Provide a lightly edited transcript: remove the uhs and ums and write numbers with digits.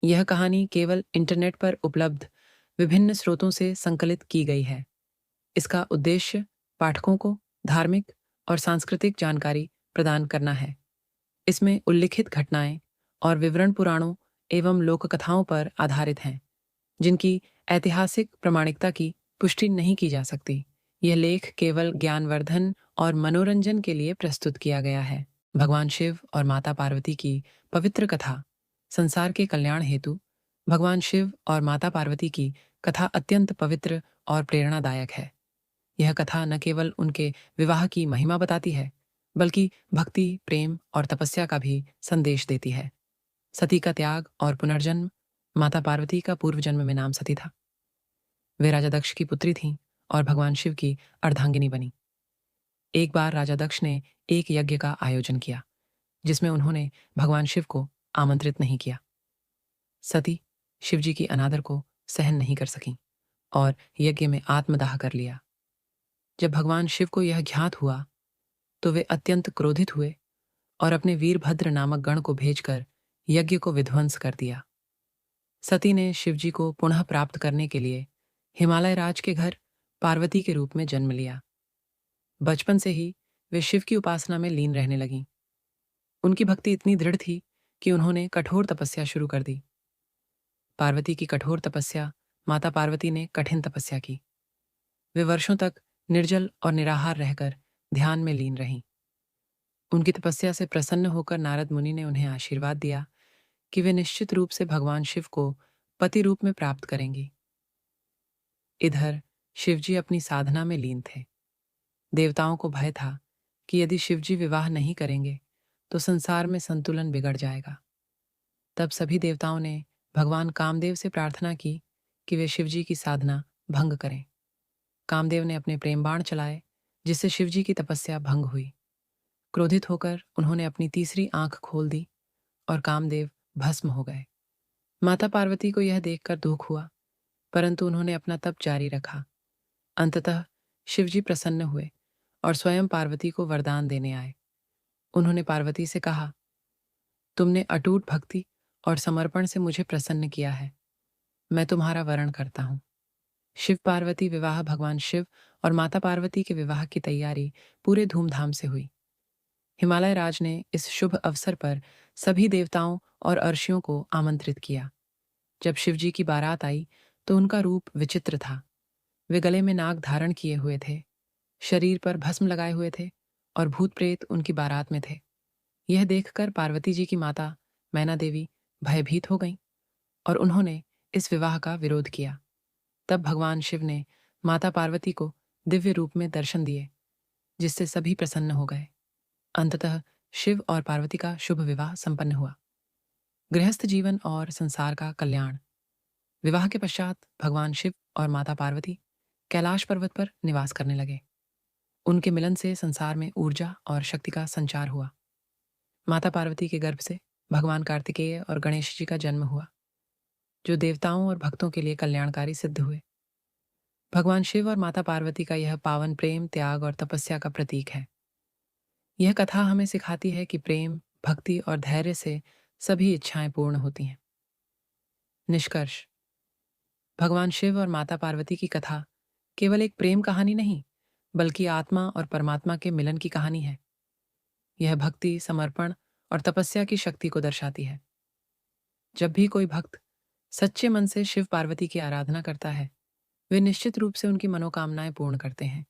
यह कहानी केवल इंटरनेट पर उपलब्ध विभिन्न स्रोतों से संकलित की गई है। इसका उद्देश्य पाठकों को धार्मिक और सांस्कृतिक जानकारी प्रदान करना है। इसमें उल्लिखित घटनाएं और विवरण पुराणों एवं लोककथाओं पर आधारित हैं, जिनकी ऐतिहासिक प्रामाणिकता की पुष्टि नहीं की जा सकती। यह लेख केवल ज्ञानवर्धन और मनोरंजन के लिए प्रस्तुत किया गया है। भगवान शिव और माता पार्वती की पवित्र कथा। संसार के कल्याण हेतु भगवान शिव और माता पार्वती की कथा अत्यंत पवित्र और प्रेरणादायक है। यह कथा न केवल उनके विवाह की महिमा बताती है, बल्कि भक्ति, प्रेम और तपस्या का भी संदेश देती है। सती का त्याग और पुनर्जन्म। माता पार्वती का पूर्व जन्म में नाम सती था। वे राजा दक्ष की पुत्री थीं और भगवान शिव की अर्धांगिनी बनी। एक बार राजा दक्ष ने एक यज्ञ का आयोजन किया, जिसमें उन्होंने भगवान शिव को आमंत्रित नहीं किया। सती शिवजी की अनादर को सहन नहीं कर सकीं और यज्ञ में आत्मदाह कर लिया। जब भगवान शिव को यह ज्ञात हुआ, तो वे अत्यंत क्रोधित हुए और अपने वीरभद्र नामक गण को भेजकर यज्ञ को विध्वंस कर दिया। सती ने शिवजी को पुनः प्राप्त करने के लिए हिमालय राज के घर पार्वती के रूप में जन्म लिया। बचपन से ही वे शिव की उपासना में लीन रहने लगीं। उनकी भक्ति इतनी दृढ़ थी कि उन्होंने कठोर तपस्या शुरू कर दी। पार्वती की कठोर तपस्या, माता पार्वती ने कठिन तपस्या की। वे वर्षों तक निर्जल और निराहार रहकर ध्यान में लीन रहीं। उनकी तपस्या से प्रसन्न होकर नारद मुनि ने उन्हें आशीर्वाद दिया कि वे निश्चित रूप से भगवान शिव को पति रूप में प्राप्त करेंगी। इधर शिवजी अपनी साधना में लीन थे। देवताओं को भय था कि यदि शिवजी विवाह नहीं करेंगे तो संसार में संतुलन बिगड़ जाएगा। तब सभी देवताओं ने भगवान कामदेव से प्रार्थना की कि वे शिवजी की साधना भंग करें। कामदेव ने अपने प्रेम बाण चलाए, जिससे शिवजी की तपस्या भंग हुई। क्रोधित होकर उन्होंने अपनी तीसरी आंख खोल दी और कामदेव भस्म हो गए। माता पार्वती को यह देखकर दुख हुआ, परंतु उन्होंने अपना तप जारी रखा। अंततः शिवजी प्रसन्न हुए और स्वयं पार्वती को वरदान देने आए। उन्होंने पार्वती से कहा, तुमने अटूट भक्ति और समर्पण से मुझे प्रसन्न किया है। मैं तुम्हारा वरण करता हूँ। शिव पार्वती विवाह। भगवान शिव और माता पार्वती के विवाह की तैयारी पूरे धूमधाम से हुई। हिमालय राज ने इस शुभ अवसर पर सभी देवताओं और अर्षियों को आमंत्रित किया। जब शिवजी की बारात आई तो उनका रूप विचित्र था। वे गले में नाग धारण किए हुए थे, शरीर पर भस्म लगाए हुए थे और भूत प्रेत उनकी बारात में थे। यह देखकर पार्वती जी की माता मैना देवी भयभीत हो गईं और उन्होंने इस विवाह का विरोध किया। तब भगवान शिव ने माता पार्वती को दिव्य रूप में दर्शन दिए, जिससे सभी प्रसन्न हो गए। अंततः शिव और पार्वती का शुभ विवाह संपन्न हुआ। गृहस्थ जीवन और संसार का कल्याण। विवाह के पश्चात भगवान शिव और माता पार्वती कैलाश पर्वत पर निवास करने लगे। उनके मिलन से संसार में ऊर्जा और शक्ति का संचार हुआ। माता पार्वती के गर्भ से भगवान कार्तिकेय और गणेश जी का जन्म हुआ, जो देवताओं और भक्तों के लिए कल्याणकारी सिद्ध हुए। भगवान शिव और माता पार्वती का यह पावन प्रेम, त्याग और तपस्या का प्रतीक है। यह कथा हमें सिखाती है कि प्रेम, भक्ति और धैर्य से सभी इच्छाएं पूर्ण होती हैं। निष्कर्ष। भगवान शिव और माता पार्वती की कथा केवल एक प्रेम कहानी नहीं, बल्कि आत्मा और परमात्मा के मिलन की कहानी है। यह भक्ति, समर्पण और तपस्या की शक्ति को दर्शाती है। जब भी कोई भक्त सच्चे मन से शिव पार्वती की आराधना करता है, वे निश्चित रूप से उनकी मनोकामनाएं पूर्ण करते हैं।